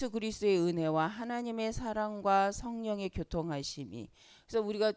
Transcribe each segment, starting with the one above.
예수 그리스도의 은혜와 하나님의 사랑과 성령의 교통하심이. 그래서 우리가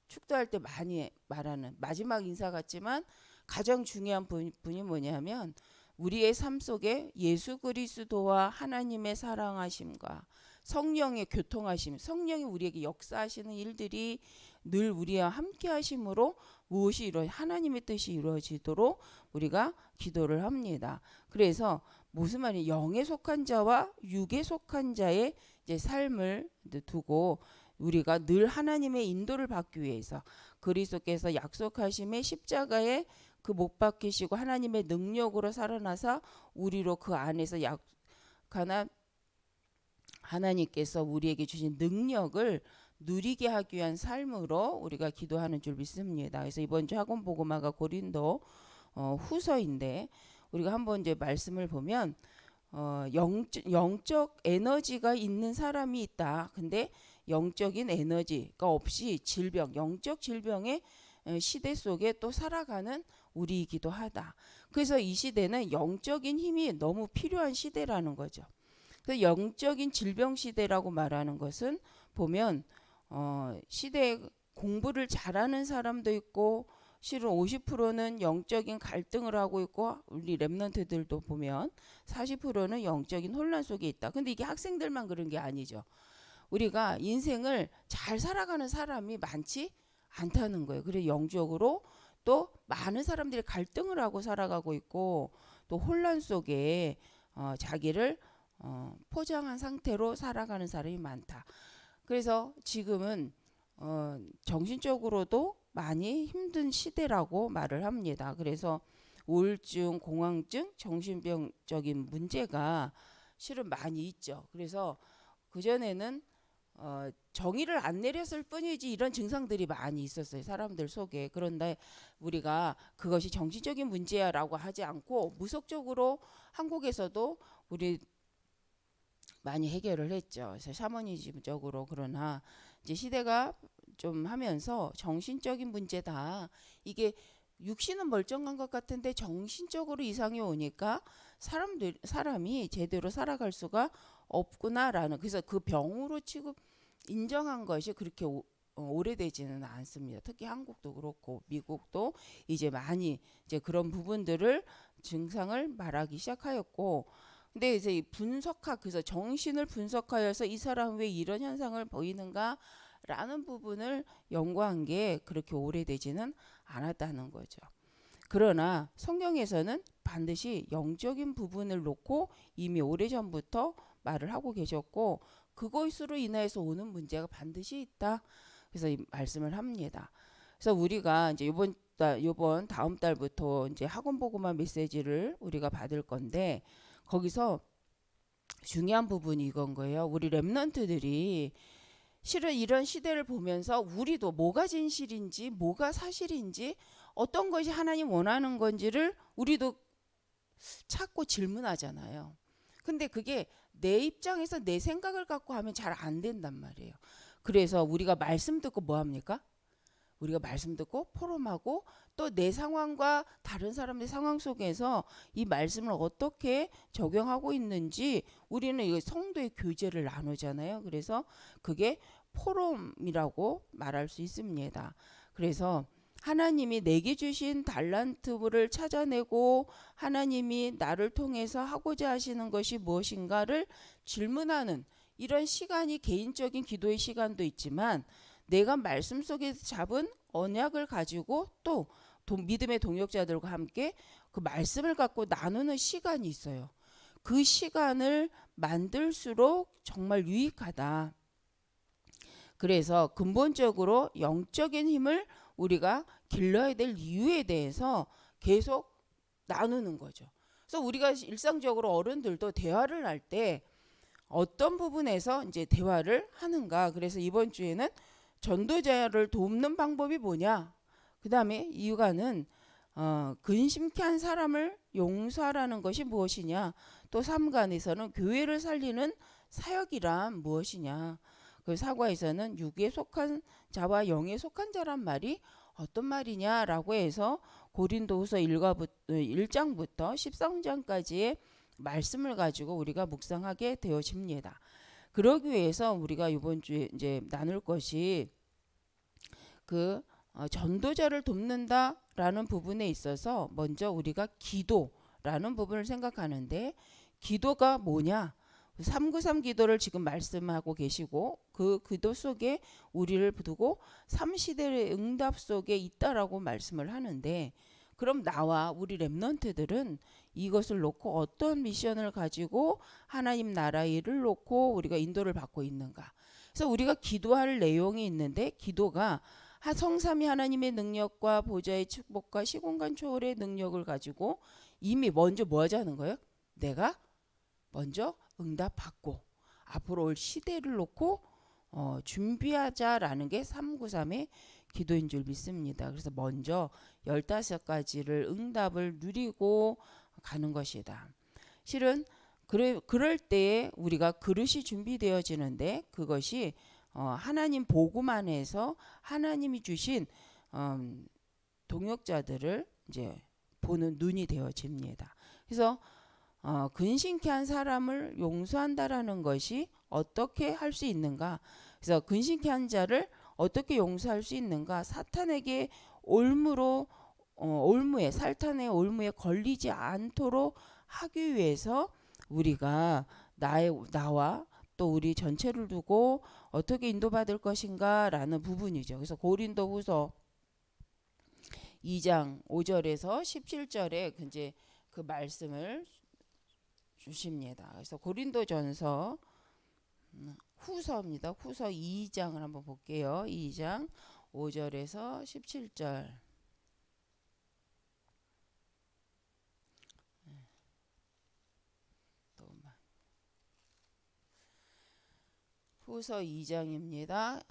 축도할 때 많이 말하는 마지막 인사 같지만 가장 중요한 분이 뭐냐면 우리의 삶 속에 예수 그리스도와 하나님의 사랑하심과 성령의 교통하심, 성령이 우리에게 역사하시는 일들이 늘 우리와 함께 하심으로 무엇이 하나님의 뜻이 이루어지도록 우리가 기도를 합니다. 그래서 무슨 말이에요? 영에 속한 자와 육에 속한 자의 이제 삶을 두고 우리가 늘 하나님의 인도를 받기 위해서 그리스도께서 약속하심의 십자가에 그 못 박히시고 하나님의 능력으로 살아나사 우리로 그 안에서 약하나 하나님께서 우리에게 주신 능력을 누리게 하기 위한 삶으로 우리가 기도하는 줄 믿습니다. 그래서 이번 주 학원 복음화가 고린도 후서인데 우리가 한번 이제 말씀을 보면 영적 에너지가 있는 사람이 있다. 근데 영적인 에너지가 없이 영적 질병의 시대 속에 또 살아가는 우리이기도 하다. 그래서 이 시대는 영적인 힘이 너무 필요한 시대라는 거죠. 그 영적인 질병 시대라고 말하는 것은 보면 시대에 공부를 잘하는 사람도 있고 실은 50%는 영적인 갈등을 하고 있고 우리 랩런트들도 보면 40%는 영적인 혼란 속에 있다. 근데 이게 학생들만 그런 게 아니죠. 우리가 인생을 잘 살아가는 사람이 많지 않다는 거예요. 그래서 영적으로 또 많은 사람들이 갈등을 하고 살아가고 있고 또 혼란 속에 자기를 포장한 상태로 살아가는 사람이 많다. 그래서 지금은 정신적으로도 많이 힘든 시대라고 말을 합니다. 그래서 우울증, 공황증, 정신병적인 문제가 실은 많이 있죠. 그래서 그전에는 정의를 안 내렸을 뿐이지 이런 증상들이 많이 있었어요. 사람들 속에. 그런데 우리가 그것이 정신적인 문제야라고 하지 않고 무속적으로 한국에서도 우리 많이 해결을 했죠. 그래서 샤머니즘적으로. 그러나 이제 시대가 좀 하면서 정신적인 문제다. 이게 육신은 멀쩡한 것 같은데 정신적으로 이상이 오니까 사람이 제대로 살아갈 수가 없구나라는. 그래서 그 병으로 취급 인정한 것이 그렇게 오래되지는 않습니다. 특히 한국도 그렇고 미국도 이제 많이 이제 그런 부분들을 증상을 말하기 시작하였고, 근데 이제 그래서 정신을 분석하여서 이 사람 왜 이런 현상을 보이는가라는 부분을 연구한 게 그렇게 오래되지는 않았다는 거죠. 그러나 성경에서는 반드시 영적인 부분을 놓고 이미 오래전부터 말을 하고 계셨고 그것으로 인해서 오는 문제가 반드시 있다. 그래서 이 말씀을 합니다. 그래서 우리가 이제 요번 다음 달부터 이제 학원 복음화 메시지를 우리가 받을 건데 거기서 중요한 부분이 이건 거예요. 우리 랩런트들이 실은 이런 시대를 보면서 우리도 뭐가 진실인지 뭐가 사실인지 어떤 것이 하나님 원하는 건지를 우리도 찾고 질문하잖아요. 근데 그게 내 입장에서 내 생각을 갖고 하면 잘 안 된단 말이에요. 그래서 우리가 말씀 듣고 뭐 합니까? 우리가 말씀 듣고 포럼하고 또 내 상황과 다른 사람의 상황 속에서 이 말씀을 어떻게 적용하고 있는지 우리는 이 성도의 교제를 나누잖아요. 그래서 그게 포럼이라고 말할 수 있습니다. 그래서 하나님이 내게 주신 달란트를 찾아내고 하나님이 나를 통해서 하고자 하시는 것이 무엇인가를 질문하는 이런 시간이 개인적인 기도의 시간도 있지만 내가 말씀 속에서 잡은 언약을 가지고 또 믿음의 동역자들과 함께 그 말씀을 갖고 나누는 시간이 있어요. 그 시간을 만들수록 정말 유익하다. 그래서 근본적으로 영적인 힘을 우리가 길러야 될 이유에 대해서 계속 나누는 거죠. 그래서 우리가 일상적으로 어른들도 대화를 할 때 어떤 부분에서 이제 대화를 하는가. 그래서 이번 주에는 전도자를 돕는 방법이 뭐냐. 그 다음에 이유가는 근심케 한 사람을 용서하라는 것이 무엇이냐. 또 3간에서는 교회를 살리는 사역이란 무엇이냐. 그 사과에서는 육에 속한 자와 영에 속한 자란 말이 어떤 말이냐라고 해서 고린도후서 1장부터 13장까지의 말씀을 가지고 우리가 묵상하게 되어집니다. 그러기 위해서 우리가 이번 주에 이제 나눌 것이 그 전도자를 돕는다라는 부분에 있어서 먼저 우리가 기도라는 부분을 생각하는데, 기도가 뭐냐? 393 기도를 지금 말씀하고 계시고 그 기도 속에 우리를 두고 3시대의 응답 속에 있다라고 말씀을 하는데, 그럼 나와 우리 렘넌트들은 이것을 놓고 어떤 미션을 가지고 하나님 나라 일을 놓고 우리가 인도를 받고 있는가? 그래서 우리가 기도할 내용이 있는데, 기도가 성삼위 하나님의 능력과 보좌의 축복과 시공간 초월의 능력을 가지고 이미 먼저 뭐 하자는 거예요? 내가 먼저 응답받고 앞으로 올 시대를 놓고 준비하자라는 게 393의 기도인 줄 믿습니다. 그래서 먼저 15가지를 응답을 누리고 가는 것이다. 실은 그럴 때에 우리가 그릇이 준비되어지는데, 그것이 하나님 복음 안에서 하나님이 주신 동역자들을 이제 보는 눈이 되어집니다. 그래서 근심케 한 사람을 용서한다라는 것이 어떻게 할 수 있는가? 그래서 근심케 한 자를 어떻게 용서할 수 있는가? 사탄에게 사탄의 올무에 걸리지 않도록 하기 위해서 우리가 나와 또 우리 전체를 두고 어떻게 인도받을 것인가라는 부분이죠. 그래서 고린도후서 2장 5절에서 17절에 이제 그 말씀을 주십니다. 그래서 고린도전서 후서입니다. 후서 2장을 한번 볼게요. 2장 5절에서 17절. 후서 2장입니다.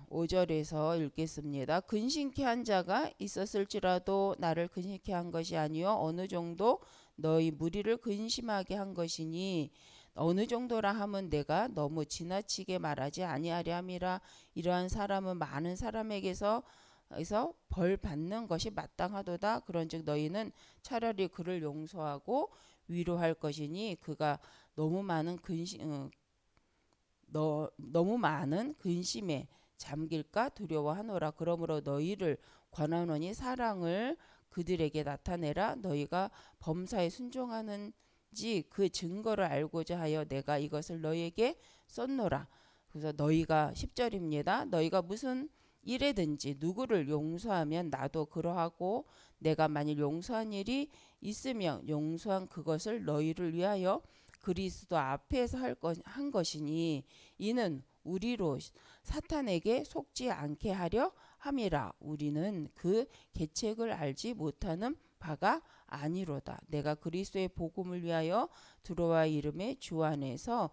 5절에서 읽겠습니다. 근심케 한 자가 있었을지라도 나를 근심케 한 것이 아니요 어느 정도 너희 무리를 근심하게 한 것이니, 어느 정도라 함은 내가 너무 지나치게 말하지 아니하려 함이라. 이러한 사람은 많은 사람에게서 벌 받는 것이 마땅하도다. 그런즉 너희는 차라리 그를 용서하고 위로할 것이니, 그가 너무 많은 근심에 잠길까 두려워하노라. 그러므로 너희를 권하노니 사랑을 그들에게 나타내라. 너희가 범사에 순종하는지 그 증거를 알고자 하여 내가 이것을 너희에게 썼노라. 그래서 너희가 10절입니다. 너희가 무슨 일에든지 누구를 용서하면 나도 그러하고, 내가 만일 용서한 일이 있으면 용서한 그것을 너희를 위하여 그리스도 앞에서 한 것이니, 이는 우리로 사탄에게 속지 않게 하려 함이라. 우리는 그 계책을 알지 못하는 바가 아니로다. 내가 그리스도의 복음을 위하여 들어와 이름의 주 안에서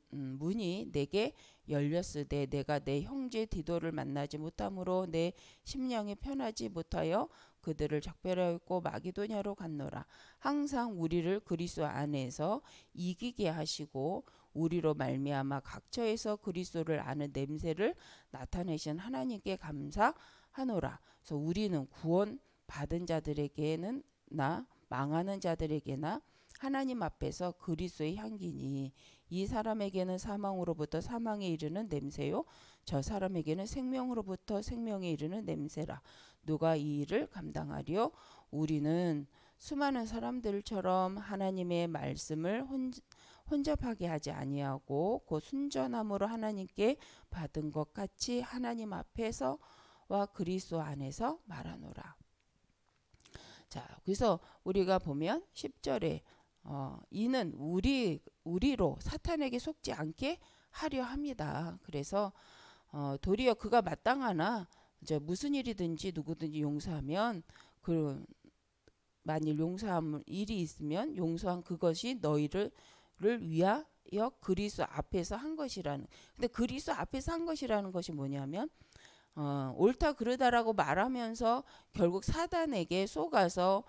문이 내게 열렸으되, 내가 내 형제 디도를 만나지 못함으로 내 심령이 편하지 못하여 그들을 작별하였고 마게도냐로 갔노라. 항상 우리를 그리스도 안에서 이기게 하시고 우리로 말미암아 각처에서 그리스도를 아는 냄새를 나타내신 하나님께 감사하노라. 그래서 우리는 구원 받은 자들에게는 망하는 자들에게나 하나님 앞에서 그리스도의 향기니, 이 사람에게는 사망으로부터 사망에 이르는 냄새요 저 사람에게는 생명으로부터 생명에 이르는 냄새라. 누가 이 일을 감당하리요? 우리는 수많은 사람들처럼 하나님의 말씀을 혼잡하게 하지 아니하고 곧 순전함으로 하나님께 받은 것 같이 하나님 앞에서와 그리스도 안에서 말하노라. 자, 그래서 우리가 보면 10절에 이는 우리로 사탄에게 속지 않게 하려 합니다. 그래서 도리어 그가 마땅하나 무슨 일이든지 누구든지 용서하면, 만일 용서함 일이 있으면 용서한 그것이 너희를 위하여 그리스도 앞에서 한 것이라는. 근데 그리스도 앞에서 한 것이라는 것이 뭐냐면, 옳다 그르다라고 말하면서 결국 사단에게 속아서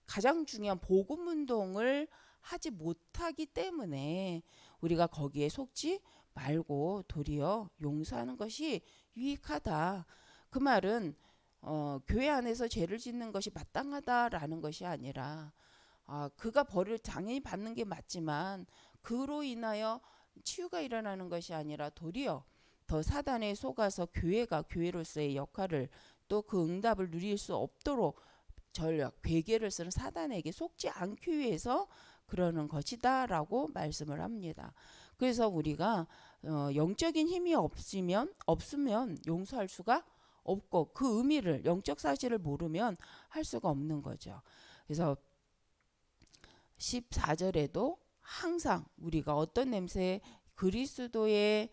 가장 중요한 복음 운동을 하지 못하기 때문에 우리가 거기에 속지 말고 도리어 용서하는 것이 유익하다. 그 말은 교회 안에서 죄를 짓는 것이 마땅하다라는 것이 아니라 그가 벌을 당연히 받는 게 맞지만 그로 인하여 치유가 일어나는 것이 아니라 도리어 더 사단에 속아서 교회가 교회로서의 역할을 또 그 응답을 누릴 수 없도록 전략, 괴계를 쓰는 사단에게 속지 않기 위해서 그러는 것이다라고 말씀을 합니다. 그래서 우리가 영적인 힘이 없으면 용서할 수가 없고 그 의미를 영적 사실을 모르면 할 수가 없는 거죠. 그래서 14절에도 항상 우리가 어떤 냄새 그리스도의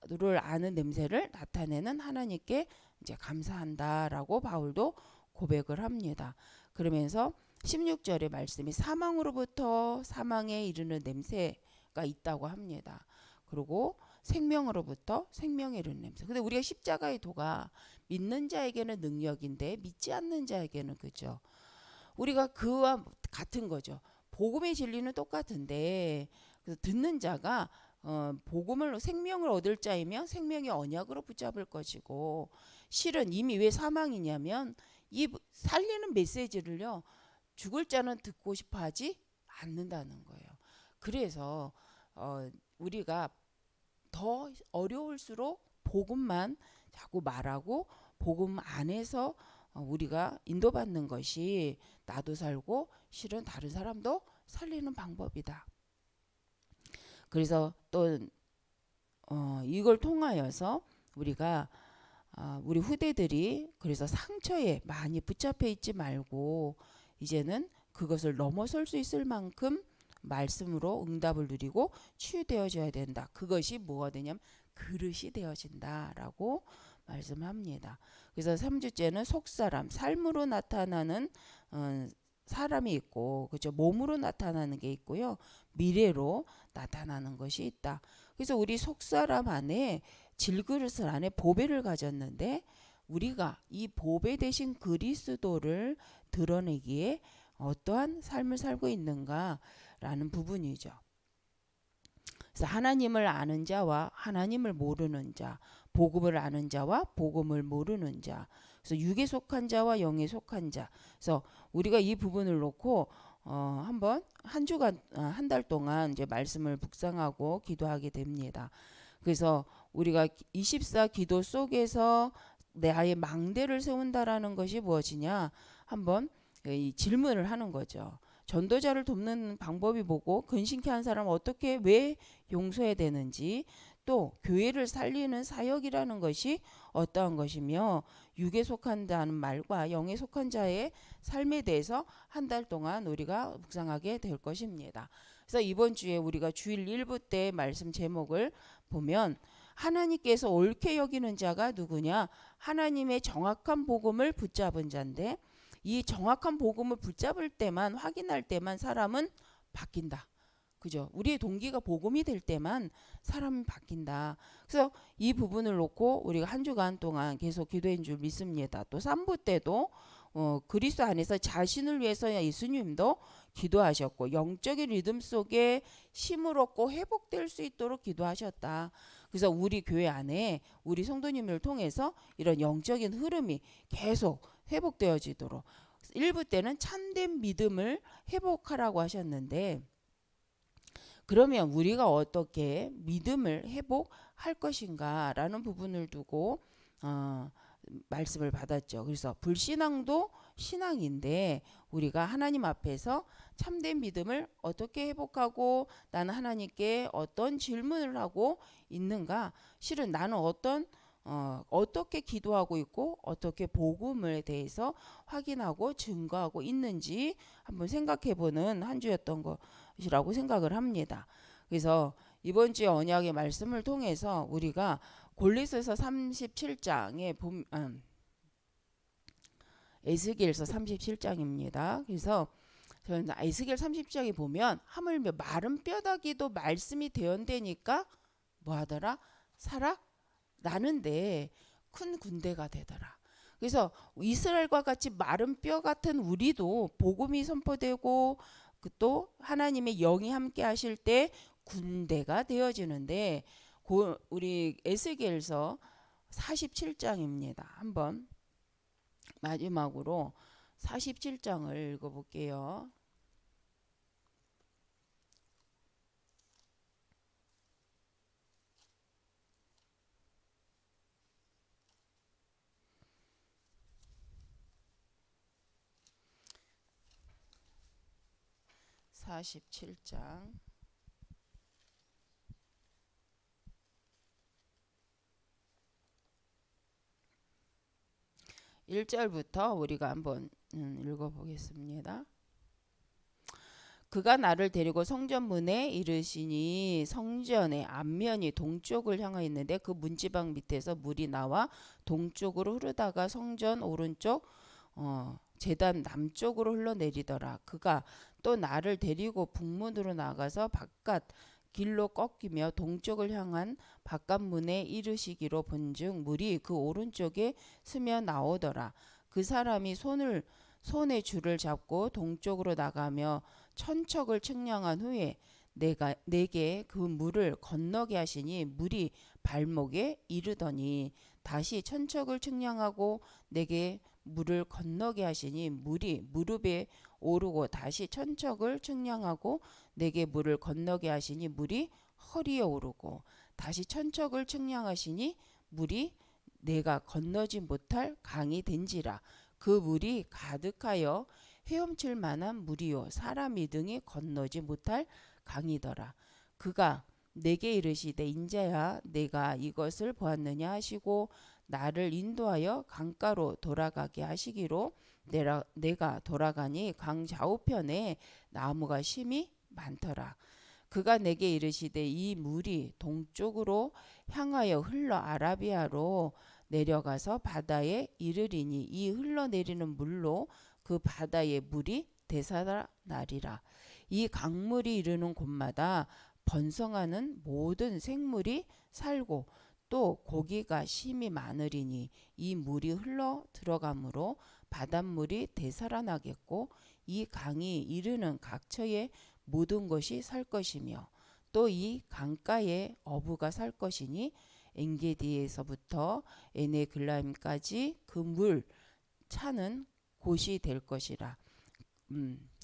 를 아는 냄새를 나타내는 하나님께 이제 감사한다라고 바울도 고백을 합니다. 그러면서 16절의 말씀이 사망으로부터 사망에 이르는 냄새가 있다고 합니다. 그리고 생명으로부터 생명에 이르는 냄새. 근데 우리가 십자가의 도가 믿는 자에게는 능력인데 믿지 않는 자에게는 그죠. 우리가 그와 같은 거죠. 복음의 진리는 똑같은데 그래서 듣는 자가 복음을 생명을 얻을 자이며 생명의 언약으로 붙잡을 것이고 실은 이미 왜 사망이냐면 이 살리는 메시지를요 죽을 자는 듣고 싶어 하지 않는다는 거예요. 그래서 우리가 더 어려울수록 복음만 자꾸 말하고 복음 안에서 우리가 인도받는 것이 나도 살고 실은 다른 사람도 살리는 방법이다. 그래서 또 이걸 통하여서 우리가 우리 후대들이 그래서 상처에 많이 붙잡혀 있지 말고 이제는 그것을 넘어설 수 있을 만큼 말씀으로 응답을 누리고 치유되어져야 된다. 그것이 뭐가 되냐면 그릇이 되어진다라고 말씀합니다. 그래서 3주째는 속사람, 삶으로 나타나는 사람이 있고 그죠? 몸으로 나타나는 게 있고요. 미래로 나타나는 것이 있다. 그래서 우리 속사람 안에 질그릇을 안에 보배를 가졌는데 우리가 이 보배 대신 그리스도를 드러내기에 어떠한 삶을 살고 있는가라는 부분이죠. 그래서 하나님을 아는 자와 하나님을 모르는 자, 복음을 아는 자와 복음을 모르는 자, 그래서 육에 속한 자와 영에 속한 자. 그래서 우리가 이 부분을 놓고 한번 한 주간 한 달 동안 이제 말씀을 묵상하고 기도하게 됩니다. 그래서 우리가 24 기도 속에서 나의 망대를 세운다라는 것이 무엇이냐? 한번 이 질문을 하는 거죠. 전도자를 돕는 방법이 뭐고 근심케 한 사람 어떻게 왜 용서해야 되는지 또 교회를 살리는 사역이라는 것이 어떠한 것이며 육에 속한다는 말과 영에 속한 자의 삶에 대해서 한 달 동안 우리가 묵상하게 될 것입니다. 그래서 이번 주에 우리가 주일 1부 때 말씀 제목을 보면 하나님께서 옳게 여기는 자가 누구냐? 하나님의 정확한 복음을 붙잡은 자인데 이 정확한 복음을 붙잡을 때만 확인할 때만 사람은 바뀐다. 그죠? 우리의 동기가 복음이 될 때만 사람이 바뀐다. 그래서 이 부분을 놓고 우리가 한 주간 동안 계속 기도한 줄 믿습니다. 또 3부 때도 그리스도 안에서 자신을 위해서 예수님도 기도하셨고 영적인 리듬 속에 힘을 얻고 회복될 수 있도록 기도하셨다. 그래서 우리 교회 안에 우리 성도님을 통해서 이런 영적인 흐름이 계속 회복되어지도록 1부 때는 참된 믿음을 회복하라고 하셨는데 그러면 우리가 어떻게 믿음을 회복할 것인가라는 부분을 두고 말씀을 받았죠. 그래서 불신앙도 신앙인데 우리가 하나님 앞에서 참된 믿음을 어떻게 회복하고 나는 하나님께 어떤 질문을 하고 있는가? 실은 나는 어떻게 기도하고 있고 어떻게 복음에 대해서 확인하고 증거하고 있는지 한번 생각해보는 한 주였던 것이라고 생각을 합니다. 그래서 이번 주의 언약의 말씀을 통해서 우리가 골리새서 37장에 에스겔서 37장입니다. 그래서 저는 에스겔 30장에 보면 하물며 마른 뼈다귀도 말씀이 되었다니까 뭐하더라? 살아 나는데 큰 군대가 되더라. 그래서 이스라엘과 같이 마른 뼈 같은 우리도 복음이 선포되고 또 하나님의 영이 함께 하실 때 군대가 되어지는데 우리 에스겔서 47장입니다. 한번 마지막으로 47장을 읽어볼게요. 47장 1절부터 우리가 한번 읽어보겠습니다. 그가 나를 데리고 성전문에 이르시니 성전의 앞면이 동쪽을 향하여 있는데 그 문지방 밑에서 물이 나와 동쪽으로 흐르다가 성전 오른쪽 제단 남쪽으로 흘러내리더라. 그가 또 나를 데리고 북문으로 나가서 바깥 길로 꺾이며 동쪽을 향한 바깥문에 이르시기로 본즉 물이 그 오른쪽에 스며 나오더라. 그 사람이 손에 줄을 잡고 동쪽으로 나가며 천척을 측량한 후에 내게 그 물을 건너게 하시니 물이 발목에 이르더니 다시 천척을 측량하고 내게 물을 건너게 하시니 물이 무릎에 오르고 다시 천척을 측량하고 내게 물을 건너게 하시니 물이 허리에 오르고 다시 천척을 측량하시니 물이 내가 건너지 못할 강이 된지라. 그 물이 가득하여 헤엄칠 만한 물이요 사람이 등이 건너지 못할 강이더라. 그가 내게 이르시되 인자야 내가 이것을 보았느냐 하시고 나를 인도하여 강가로 돌아가게 하시기로 내가 돌아가니 강 좌우편에 나무가 심이 많더라. 그가 내게 이르시되 이 물이 동쪽으로 향하여 흘러 아라비아로 내려가서 바다에 이르리니 이 흘러내리는 물로 그 바다의 물이 되살아나리라. 이 강물이 이르는 곳마다 번성하는 모든 생물이 살고 또 고기가 심이 많으리니 이 물이 흘러 들어가므로 바닷물이 되살아나겠고 이 강이 이르는 각처의 모든 것이 살 것이며 또 이 강가에 어부가 살 것이니 엔게디에서부터 에네글라임까지 그 물 차는 곳이 될 것이라.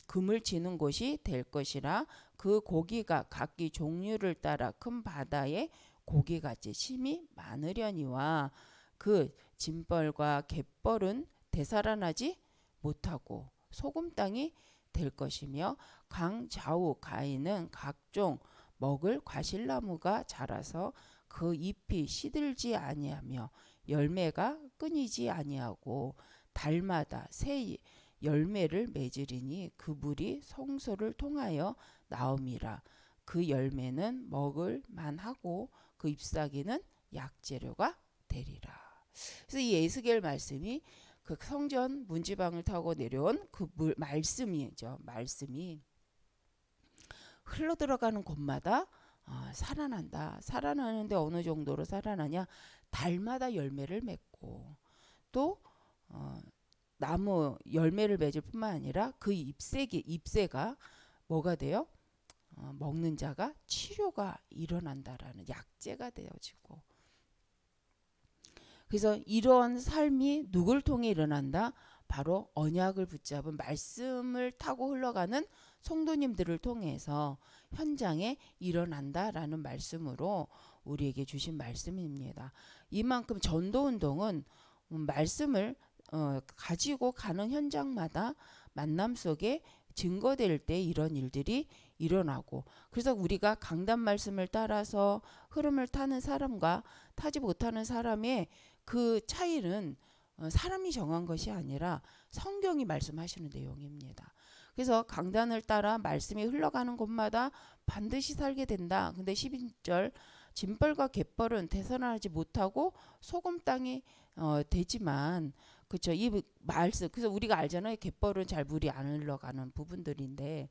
금을 치는 곳이 될 것이라. 그 고기가 각기 종류를 따라 큰 바다에 고기같이 심이 많으려니와 그 짐벌과 갯벌은 되살아나지 못하고 소금 땅이 될 것이며 강 좌우 가에는 각종 먹을 과실나무가 자라서 그 잎이 시들지 아니하며 열매가 끊이지 아니하고 달마다 새 열매를 맺으리니 그 물이 성소를 통하여 나옴이라. 그 열매는 먹을 만하고 그 잎사귀는 약재료가 되리라. 그래서 이 에스겔 말씀이 그 성전 문지방을 타고 내려온 그 말씀이죠. 말씀이 흘러 들어가는 곳마다 살아난다. 살아나는데 어느 정도로 살아나냐? 달마다 열매를 맺고 또 나무 열매를 맺을 뿐만 아니라 그 잎새가 뭐가 돼요? 먹는 자가 치료가 일어난다라는 약재가 되어지고 그래서 이런 삶이 누굴 통해 일어난다? 바로 언약을 붙잡은 말씀을 타고 흘러가는 성도님들을 통해서 현장에 일어난다라는 말씀으로 우리에게 주신 말씀입니다. 이만큼 전도운동은 말씀을 가지고 가는 현장마다 만남 속에 증거될 때 이런 일들이 일어나고 그래서 우리가 강단 말씀을 따라서 흐름을 타는 사람과 타지 못하는 사람의 그 차이는 사람이 정한 것이 아니라 성경이 말씀하시는 내용입니다. 그래서 강단을 따라 말씀이 흘러가는 곳마다 반드시 살게 된다. 근데 12절 짐벌과 갯벌은 되살아나지 못하고 소금 땅이 되지만 그렇죠. 이 말씀 그래서 우리가 알잖아요. 갯벌은 잘 물이 안 흘러가는 부분들인데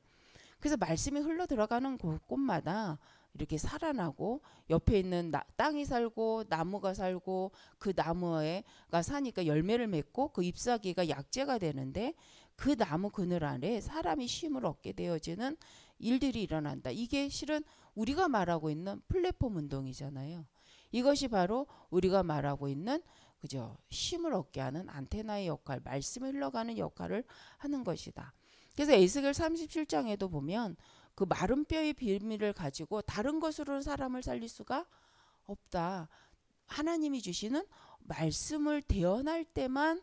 그래서 말씀이 흘러 들어가는 곳마다 이렇게 살아나고 옆에 있는 땅이 살고 나무가 살고 그 나무가 사니까 열매를 맺고 그 잎사귀가 약재가 되는데 그 나무 그늘 아래 사람이 쉼을 얻게 되어지는 일들이 일어난다. 이게 실은 우리가 말하고 있는 플랫폼 운동이잖아요. 이것이 바로 우리가 말하고 있는 그죠? 쉼을 얻게 하는 안테나의 역할, 말씀이 흘러가는 역할을 하는 것이다. 그래서 에스겔 37장에도 보면 그 마른 뼈의 비밀을 가지고 다른 것으로는 사람을 살릴 수가 없다. 하나님이 주시는 말씀을 대언할 때만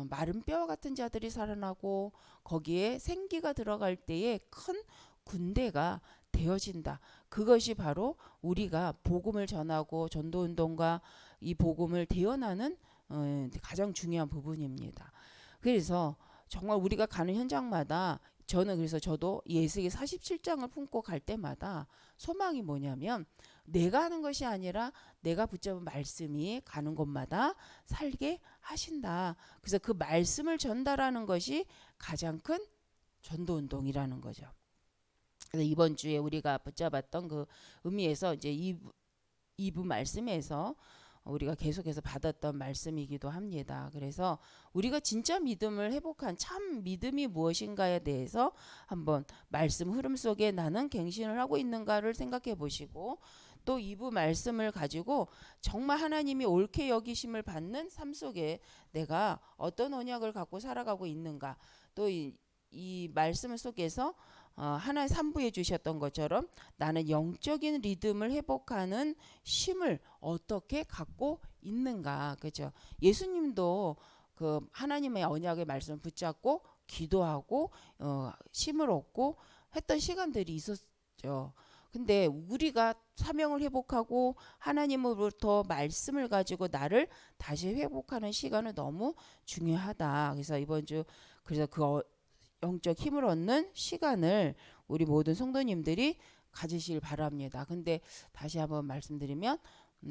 마른 뼈와 같은 자들이 살아나고 거기에 생기가 들어갈 때에 큰 군대가 되어진다. 그것이 바로 우리가 복음을 전하고 전도운동과 이 복음을 대언하는 가장 중요한 부분입니다. 그래서 정말 우리가 가는 현장마다 저는 그래서 저도 예수의 47장을 품고 갈 때마다 소망이 뭐냐면 내가 하는 것이 아니라 내가 붙잡은 말씀이 가는 곳마다 살게 하신다. 그래서 그 말씀을 전달하는 것이 가장 큰 전도운동이라는 거죠. 그래서 이번 주에 우리가 붙잡았던 그 의미에서 이제 2부 말씀에서 우리가 계속해서 받았던 말씀이기도 합니다. 그래서 우리가 진짜 믿음을 회복한 참 믿음이 무엇인가에 대해서 한번 말씀 흐름 속에 나는 갱신을 하고 있는가를 생각해 보시고 또 2부 말씀을 가지고 정말 하나님이 옳게 여기심을 받는 삶 속에 내가 어떤 언약을 갖고 살아가고 있는가 또 이 말씀 속에서 하나의 3부에 주셨던 것처럼 나는 영적인 리듬을 회복하는 힘을 어떻게 갖고 있는가. 그죠? 예수님도 그 하나님의 언약의 말씀을 붙잡고 기도하고 힘을 얻고 했던 시간들이 있었죠. 근데 우리가 사명을 회복하고 하나님으로부터 말씀을 가지고 나를 다시 회복하는 시간은 너무 중요하다. 그래서 이번 주 그래서 그 영적 힘을 얻는 시간을 우리 모든 성도님들이 가지시길 바랍니다. 근데 다시 한번 말씀드리면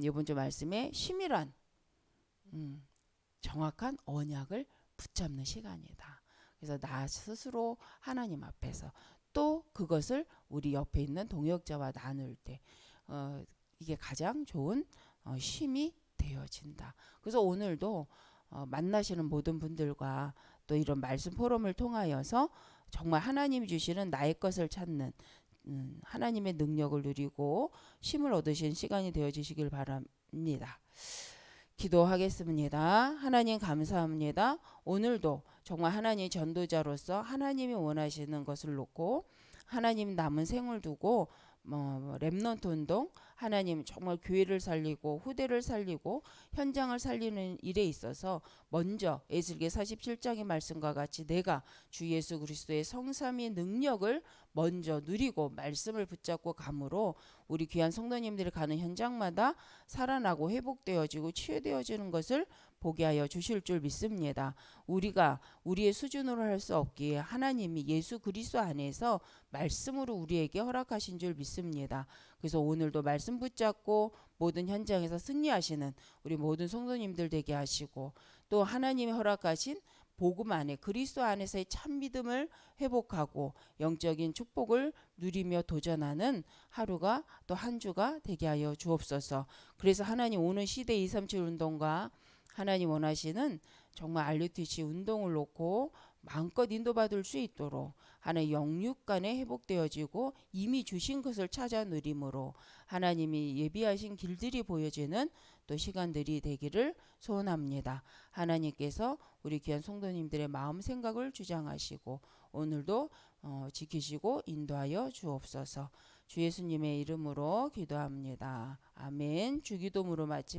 이번 주 말씀에 힘이란 정확한 언약을 붙잡는 시간이다. 그래서 나 스스로 하나님 앞에서 또 그것을 우리 옆에 있는 동역자와 나눌 때 이게 가장 좋은 힘이 되어진다. 그래서 오늘도 만나시는 모든 분들과 또 이런 말씀 포럼을 통하여서 정말 하나님이 주시는 나의 것을 찾는 하나님의 능력을 누리고 힘을 얻으신 시간이 되어지시길 바랍니다. 기도하겠습니다. 하나님 감사합니다. 오늘도 정말 하나님 전도자로서 하나님이 원하시는 것을 놓고 하나님 남은 생을 두고 렘넌트 운동 하나님 정말 교회를 살리고 후대를 살리고 현장을 살리는 일에 있어서 먼저 에스겔 47장의 말씀과 같이 내가 주 예수 그리스도의 성삼위의 능력을 먼저 누리고 말씀을 붙잡고 감으로 우리 귀한 성도님들이 가는 현장마다 살아나고 회복되어지고 치유되어지는 것을 보게 하여 주실 줄 믿습니다. 우리가 우리의 수준으로 할 수 없기에 하나님이 예수 그리스도 안에서 말씀으로 우리에게 허락하신 줄 믿습니다. 그래서 오늘도 말씀 붙잡고 모든 현장에서 승리하시는 우리 모든 성도님들 되게 하시고 또 하나님이 허락하신 복음 안에 그리스도 안에서의 참 믿음을 회복하고 영적인 축복을 누리며 도전하는 하루가 또 한 주가 되게 하여 주옵소서. 그래서 하나님 오는 시대 237 운동과 하나님 원하시는 정말 RUTC 운동을 놓고 마음껏 인도받을 수 있도록 하나님 영육 간에 회복되어지고 이미 주신 것을 찾아 누림으로 하나님이 예비하신 길들이 보여지는 또 시간들이 되기를 소원합니다. 하나님께서 우리 귀한 성도님들의 마음 생각을 주장하시고 오늘도 지키시고 인도하여 주옵소서. 주 예수님의 이름으로 기도합니다. 아멘. 주기도문으로 마치